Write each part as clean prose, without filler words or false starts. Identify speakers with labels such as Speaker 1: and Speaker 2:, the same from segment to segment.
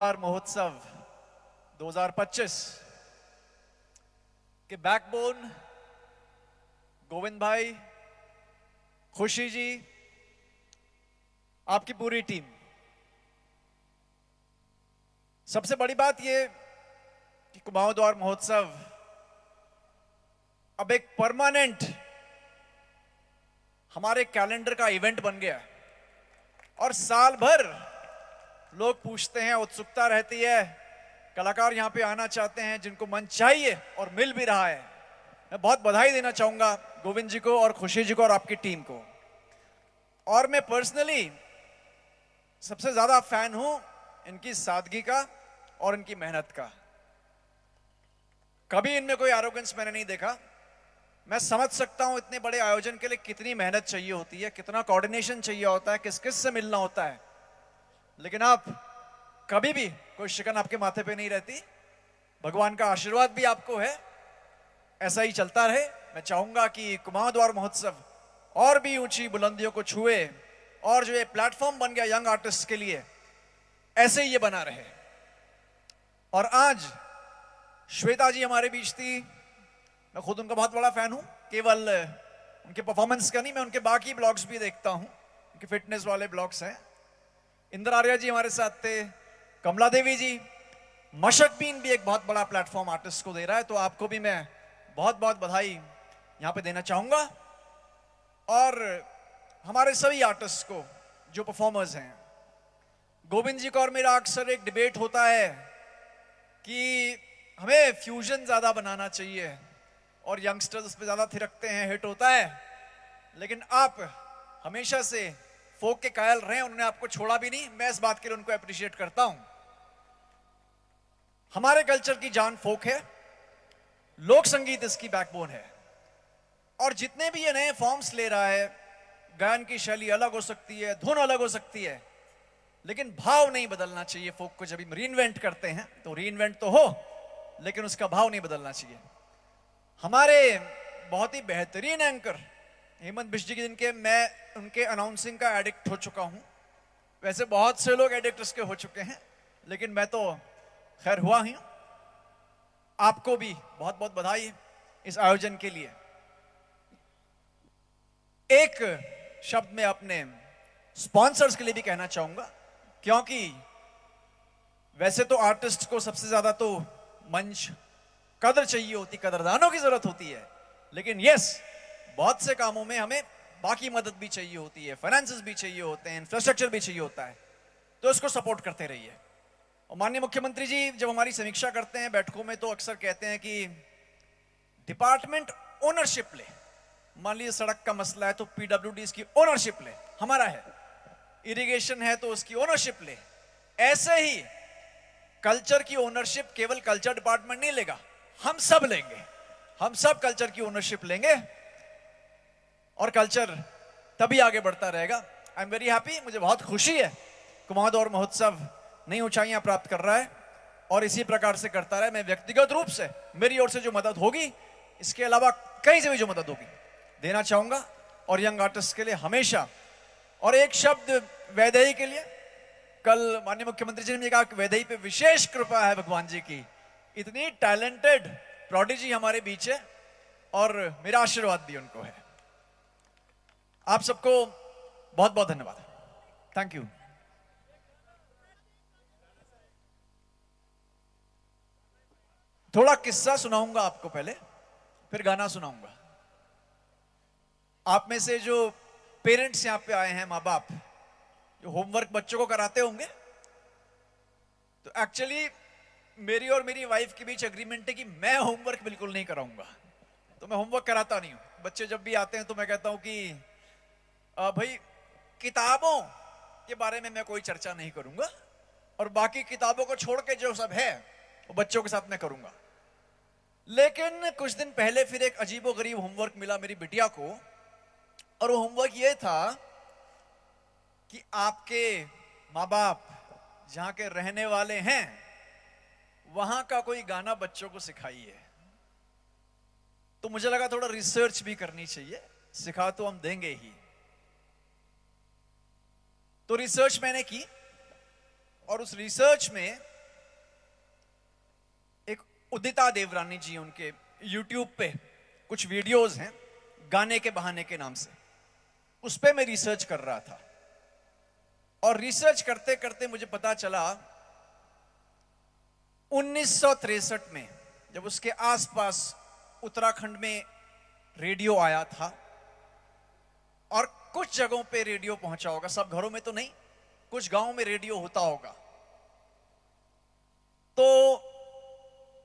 Speaker 1: महोत्सव 2025 के बैकबोन गोविंद भाई, खुशी जी, आपकी पूरी टीम। सबसे बड़ी बात यह कि कुमाऊं द्वार महोत्सव अब एक परमानेंट हमारे कैलेंडर का इवेंट बन गया और साल भर लोग पूछते हैं, उत्सुकता रहती है, कलाकार यहां पे आना चाहते हैं जिनको मंच चाहिए और मिल भी रहा है। मैं बहुत बधाई देना चाहूंगा गोविंद जी को और खुशी जी को और आपकी टीम को। और मैं पर्सनली सबसे ज्यादा फैन हूं इनकी सादगी का और इनकी मेहनत का। कभी इनमें कोई एरोगेंस मैंने नहीं देखा। मैं समझ सकता हूं इतने बड़े आयोजन के लिए कितनी मेहनत चाहिए होती है, कितना कोऑर्डिनेशन चाहिए होता है, किस किस से मिलना होता है, लेकिन आप कभी भी कोई शिकन आपके माथे पे नहीं रहती। भगवान का आशीर्वाद भी आपको है, ऐसा ही चलता रहे। मैं चाहूंगा कि कुमाऊं द्वार महोत्सव और भी ऊंची बुलंदियों को छुए और जो ये प्लेटफॉर्म बन गया यंग आर्टिस्ट के लिए, ऐसे ही ये बना रहे। और आज श्वेता जी हमारे बीच थी। मैं खुद उनका बहुत बड़ा फैन हूं, केवल उनके परफॉर्मेंस का नहीं, मैं उनके बाकी ब्लॉग्स भी देखता हूं, उनके फिटनेस वाले ब्लॉग्स हैं। इंद्र आर्या जी हमारे साथ थे, कमला देवी जी। मशक बीन भी एक बहुत बड़ा प्लेटफॉर्म आर्टिस्ट को दे रहा है, तो आपको भी मैं बहुत बहुत बधाई यहां पे देना चाहूंगा। और हमारे सभी आर्टिस्ट को जो परफॉर्मर्स हैं। गोविंद जी का और मेरा अक्सर एक डिबेट होता है कि हमें फ्यूजन ज्यादा बनाना चाहिए और यंगस्टर्स उस पर ज्यादा थिरकते हैं, हिट होता है, लेकिन आप हमेशा से फोक के कायल रहे, उन्होंने आपको छोड़ा भी नहीं। मैं इस बात के लिए उनको अप्रिशिएट करता हूं। हमारे कल्चर की जान फोक है, लोक संगीत इसकी बैकबोन है। और जितने भी ये नए फॉर्म्स ले रहा है, गायन की शैली अलग हो सकती है, धुन अलग हो सकती है, लेकिन भाव नहीं बदलना चाहिए। फोक को जब हम रीइन्वेंट करते हैं तो रीइन्वेंट तो हो, लेकिन उसका भाव नहीं बदलना चाहिए। हमारे बहुत ही बेहतरीन एंकर हेमंत बिष्ट जी के, जिनके मैं उनके अनाउंसिंग का एडिक्ट हो चुका हूं। वैसे बहुत से लोग एडिक्ट उसके हो चुके हैं, लेकिन मैं तो खैर हुआ ही। आपको भी बहुत बहुत बधाई इस आयोजन के लिए। एक शब्द में अपने स्पॉन्सर्स के लिए भी कहना चाहूंगा, क्योंकि वैसे तो आर्टिस्ट को सबसे ज्यादा तो मंच कदर चाहिए होती, कदरदानों की जरूरत होती है, लेकिन यस, बहुत से कामों में हमें बाकी मदद भी चाहिए होती है, फाइनेंसेस भी चाहिए होते हैं, इंफ्रास्ट्रक्चर भी चाहिए होता है, तो इसको सपोर्ट करते रहिए। और माननीय मुख्यमंत्री जी जब हमारी समीक्षा करते हैं बैठकों में, तो अक्सर कहते हैं कि डिपार्टमेंट ओनरशिप ले। मान लीजिए सड़क का मसला है तो पीडब्ल्यूडी की ओनरशिप ले, हमारा है। इरिगेशन है तो उसकी ओनरशिप ले। ऐसे ही कल्चर की ओनरशिप केवल कल्चर डिपार्टमेंट नहीं लेगा, हम सब लेंगे। हम सब कल्चर की ओनरशिप लेंगे और कल्चर तभी आगे बढ़ता रहेगा। आई एम वेरी हैप्पी, मुझे बहुत खुशी है कुमाऊं द्वार महोत्सव नई ऊंचाइयां प्राप्त कर रहा है और इसी प्रकार से करता रहे। मैं व्यक्तिगत रूप से मेरी ओर से जो मदद होगी, इसके अलावा कहीं से भी जो मदद होगी देना चाहूंगा, और यंग आर्टिस्ट के लिए हमेशा। और एक शब्द वैदेही के लिए, कल माननीय मुख्यमंत्री जी ने कहा कि वैदेही पे विशेष कृपा है भगवान जी की। इतनी टैलेंटेड प्रोडिजी हमारे बीच है और मेरा आशीर्वाद भी उनको है। आप सबको बहुत बहुत धन्यवाद। Thank you. थोड़ा किस्सा सुनाऊंगा आपको पहले, फिर गाना सुनाऊंगा। आप में से जो पेरेंट्स यहां पे आए हैं, माँ बाप, जो होमवर्क बच्चों को कराते होंगे, तो एक्चुअली मेरी और मेरी वाइफ के बीच एग्रीमेंट है कि मैं होमवर्क बिल्कुल नहीं कराऊंगा। तो मैं होमवर्क कराता नहीं हूं। बच्चे जब भी आते हैं तो मैं कहता हूं कि भाई किताबों के बारे में मैं कोई चर्चा नहीं करूंगा, और बाकी किताबों को छोड़ के जो सब है वो बच्चों के साथ मैं करूंगा। लेकिन कुछ दिन पहले फिर एक अजीबोगरीब होमवर्क मिला मेरी बिटिया को, और वो होमवर्क ये था कि आपके माँ बाप जहां के रहने वाले हैं वहां का कोई गाना बच्चों को सिखाइए। तो मुझे लगा थोड़ा रिसर्च भी करनी चाहिए, सिखा तो हम देंगे ही। तो रिसर्च मैंने की और उस रिसर्च में उदिता देवरानी जी, उनके YouTube पे कुछ वीडियोस हैं गाने के बहाने के नाम से, उस पे मैं रिसर्च कर रहा था। और रिसर्च करते करते मुझे पता चला 1963 में जब उसके आसपास उत्तराखंड में रेडियो आया था, और कुछ जगहों पे रेडियो पहुंचा होगा, सब घरों में तो नहीं, कुछ गांवों में रेडियो होता होगा। तो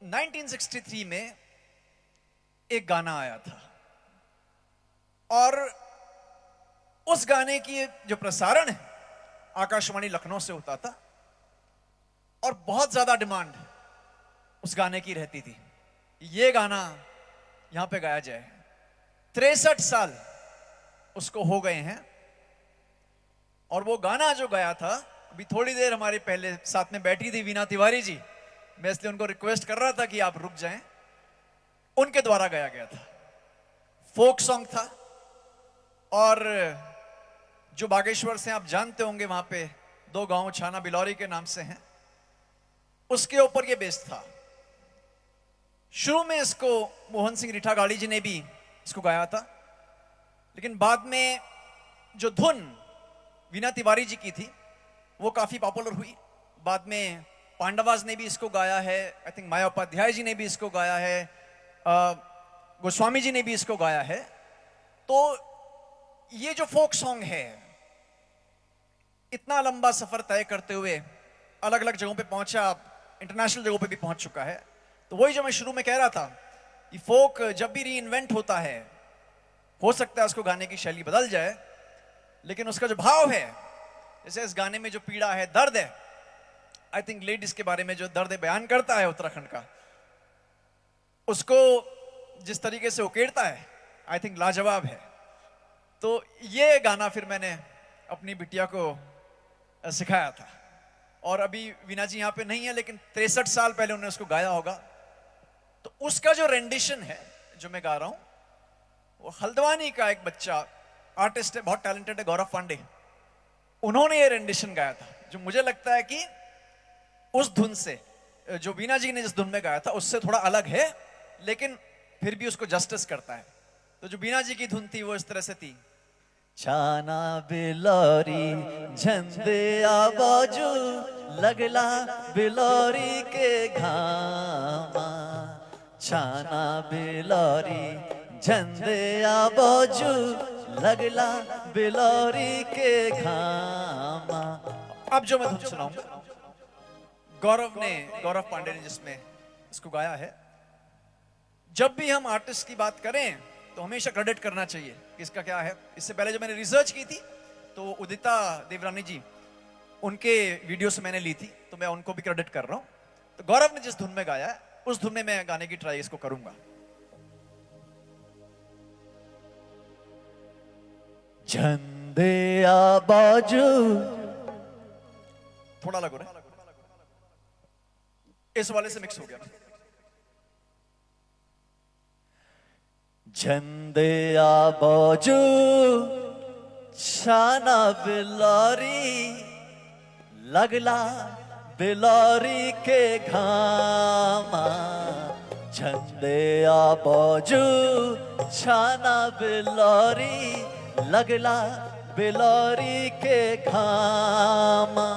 Speaker 1: 1963 में एक गाना आया था, और उस गाने की जो प्रसारण है आकाशवाणी लखनऊ से होता था, और बहुत ज्यादा डिमांड उस गाने की रहती थी, ये गाना यहां पे गाया जाए। 63 साल उसको हो गए हैं, और वो गाना जो गाया था, अभी थोड़ी देर हमारे पहले साथ में बैठी थी वीणा तिवारी जी, मैं इसलिए उनको रिक्वेस्ट कर रहा था कि आप रुक जाएं, उनके द्वारा गाया गया था। फोक सॉन्ग था, और जो बागेश्वर से आप जानते होंगे, वहां पे 2 गांव छाना बिलौरी के नाम से हैं, उसके ऊपर ये बेस्ड था। शुरू में इसको मोहन सिंह रिठागाड़ी जी ने भी इसको गाया था, लेकिन बाद में जो धुन वीणा तिवारी जी की थी वो काफी पॉपुलर हुई। बाद में पांडवास ने भी इसको गाया है, आई थिंक माया उपाध्याय जी ने भी इसको गाया है, गोस्वामी जी ने भी इसको गाया है। तो ये जो फोक सॉन्ग है, इतना लंबा सफर तय करते हुए अलग अलग जगहों पे पहुंचा, इंटरनेशनल जगहों पे भी पहुंच चुका है। तो वही जो मैं शुरू में कह रहा था कि फोक जब भी री इन्वेंट होता है, हो सकता है उसको गाने की शैली बदल जाए, लेकिन उसका जो भाव है, जैसे इस गाने में जो पीड़ा है, दर्द है, आई थिंक लेडीज के बारे में जो दर्द बयान करता है उत्तराखंड का, उसको जिस तरीके से उकेरता है, आई थिंक लाजवाब है। तो ये गाना फिर मैंने अपनी बिटिया को सिखाया था, और अभी वीणा जी यहां पे नहीं है, लेकिन 63 साल पहले उन्होंने उसको गाया होगा। तो उसका जो रेंडिशन है जो मैं गा रहा हूं, वो हल्द्वानी का एक बच्चा आर्टिस्ट है, बहुत टैलेंटेड है, गौरव पांडे, उन्होंने ये रेंडिशन गाया था, जो मुझे लगता है कि उस धुन से, जो वीणा जी ने जिस धुन में गाया था उससे थोड़ा अलग है, लेकिन फिर भी उसको जस्टिस करता है। तो जो वीणा जी की धुन थी वो इस तरह से थी।
Speaker 2: छाना बिलोरी झंडे आवाजू लगला बिलोरी के घामा, छाना बिलोरी झंडे आवाजू लगला बिलोरी के घामा।
Speaker 1: अब जो मैं धुन सुनाऊंगा, गौरव पांडे ने जिसमें इसको गाया है। जब भी हम आर्टिस्ट की बात करें तो हमेशा क्रेडिट करना चाहिए कि इसका क्या है। इससे पहले जो मैंने रिसर्च की थी तो उदिता देवरानी जी, उनके वीडियो से मैंने ली थी, तो मैं उनको भी क्रेडिट कर रहा हूं। तो गौरव ने जिस धुन में गाया है उस धुन में मैं गाने की ट्राई इसको करूंगा।
Speaker 2: झंडे आबाजू,
Speaker 1: थोड़ा लग रहा है, इस वाले से मिक्स हो गया।
Speaker 2: झंडे आबाजू छाना बिलोरी लगला बिलोरी के घामा, झंडे आबाजू छाना बिलोरी लगला बिलोरी के घामा।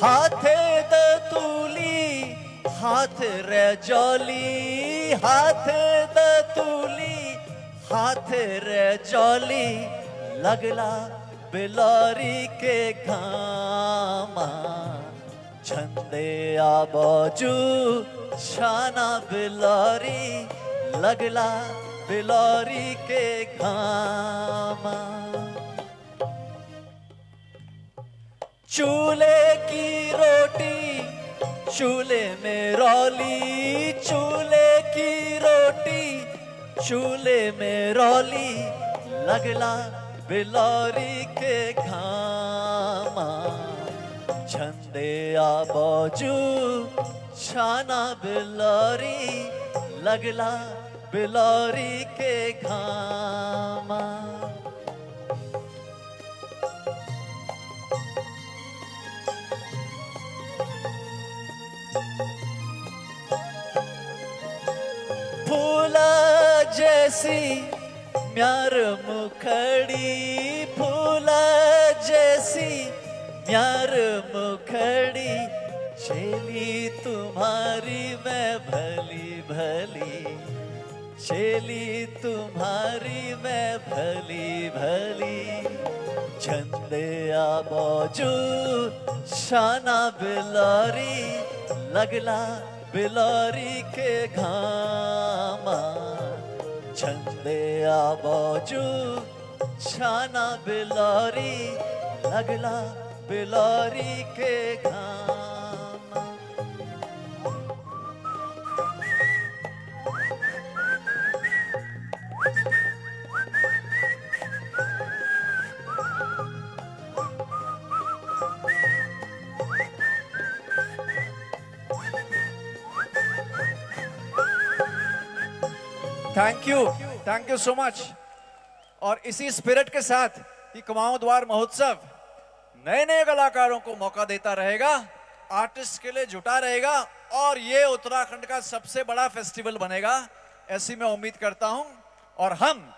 Speaker 2: हाथे द तूली हाथ रे जौली, हाथे द तूली हाथ रे जौली लगला बिलोरी के घामा, झंडे आबाजू छाना बिलोरी लगला बिलोरी के घामा। चूल्हे की रोटी चूल्हे में रौली, चूल्हे की रोटी चूल्हे में रौली लगला बिलोरी के घामा, झंडे आबाजू छाना बिलोरी लगला बिलोरी के घामा। जैसी म्यार मुखड़ी, फूल जैसी म्यार मुखड़ी, चेली तुम्हारी मैं भली भली, चेली तुम्हारी मैं भली भली। झंडे बाजू शाना बिलारी, लगला बिलारी के घामा। झंडे बाजू शाना बिलारी, लगला बिलारी के घामा।
Speaker 1: Thank you so much. और इसी स्पिरिट के साथ ये कुमाऊं द्वार महोत्सव नए नए कलाकारों को मौका देता रहेगा, आर्टिस्ट के लिए जुटा रहेगा, और ये उत्तराखंड का सबसे बड़ा फेस्टिवल बनेगा, ऐसी मैं उम्मीद करता हूं। और हम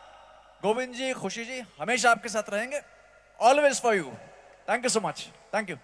Speaker 1: गोविंद जी, खुशी जी हमेशा आपके साथ रहेंगे, always for you. Thank you so much. Thank you.